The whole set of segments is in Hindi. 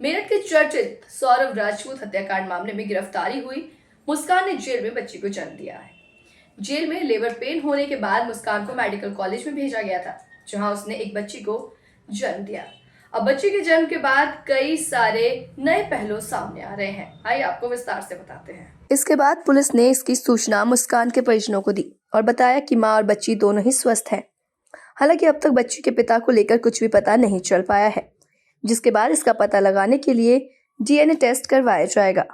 मेरठ के चर्चित सौरव राजपूत हत्याकांड मामले में गिरफ्तारी हुई मुस्कान ने जेल में बच्ची को जन्म दिया है। जेल में लेबर पेन होने के बाद मुस्कान को मेडिकल कॉलेज में भेजा गया था, जहां उसने एक बच्ची को जन्म दिया। अब बच्ची के जन्म के बाद कई सारे नए पहलू सामने आ रहे हैं। आइए आपको विस्तार से बताते हैं। इसके बाद पुलिस ने इसकी सूचना मुस्कान के परिजनों को दी और बताया कि मां और बच्ची दोनों ही स्वस्थ हैं। हालांकि अब तक बच्ची के पिता को लेकर कुछ भी पता नहीं चल पाया है, जिसके बाद इसका पता लगाने के लिए डीएनए टेस्ट करवाया जाएगा।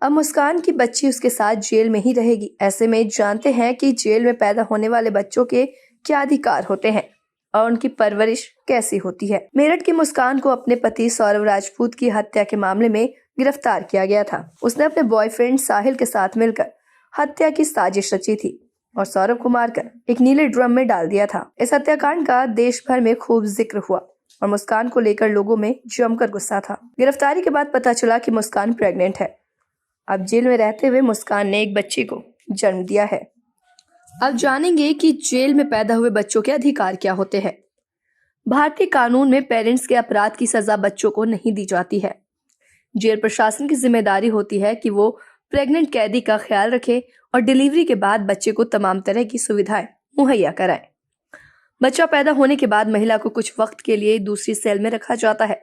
अब मुस्कान की बच्ची उसके साथ जेल में ही रहेगी। ऐसे में जानते हैं कि जेल में पैदा होने वाले बच्चों के क्या अधिकार होते हैं और उनकी परवरिश कैसी होती है। मेरठ की मुस्कान को अपने पति सौरव राजपूत की हत्या के मामले में गिरफ्तार किया गया था। उसने अपने बॉयफ्रेंड साहिल के साथ मिलकर हत्या की साजिश रची थी और सौरव को मारकर एक नीले ड्रम में डाल दिया था। इस हत्याकांड का देश भर में खूब जिक्र हुआ और मुस्कान को लेकर लोगों में जमकर गुस्सा था। गिरफ्तारी के बाद पता चला कि मुस्कान प्रेग्नेंट है। अब जेल में रहते हुए मुस्कान ने एक बच्ची को जन्म दिया है। अब जानेंगे कि जेल में पैदा हुए बच्चों के अधिकार क्या होते हैं। भारतीय कानून में पेरेंट्स के अपराध की सजा बच्चों को नहीं दी जाती है। जेल प्रशासन की जिम्मेदारी होती है कि वो प्रेग्नेंट कैदी का ख्याल रखे और डिलीवरी के बाद बच्चे को तमाम तरह की सुविधाएं मुहैया कराए। बच्चा पैदा होने के बाद महिला को कुछ वक्त के लिए दूसरी सेल में रखा जाता है,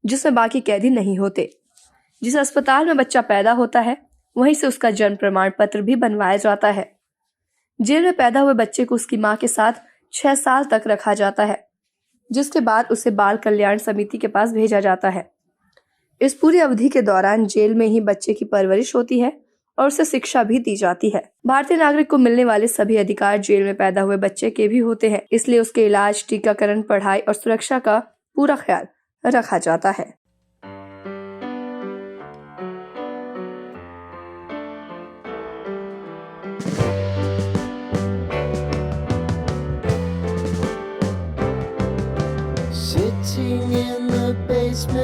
जिसमें बाकी कैदी नहीं होते। जिस अस्पताल में बच्चा पैदा होता है, वहीं से उसका जन्म प्रमाण पत्र भी बनवाया जाता है। जेल में पैदा हुए बच्चे को उसकी मां के साथ 6 साल तक रखा जाता है, जिसके बाद उसे बाल कल्याण समिति के पास भेजा जाता है। इस पूरी अवधि के दौरान जेल में ही बच्चे की परवरिश होती है और उसे शिक्षा भी दी जाती है। भारतीय नागरिक को मिलने वाले सभी अधिकार जेल में पैदा हुए बच्चे के भी होते हैं, इसलिए उसके इलाज, टीकाकरण, पढ़ाई और सुरक्षा का पूरा ख्याल रखा जाता है। Sitting in the basement.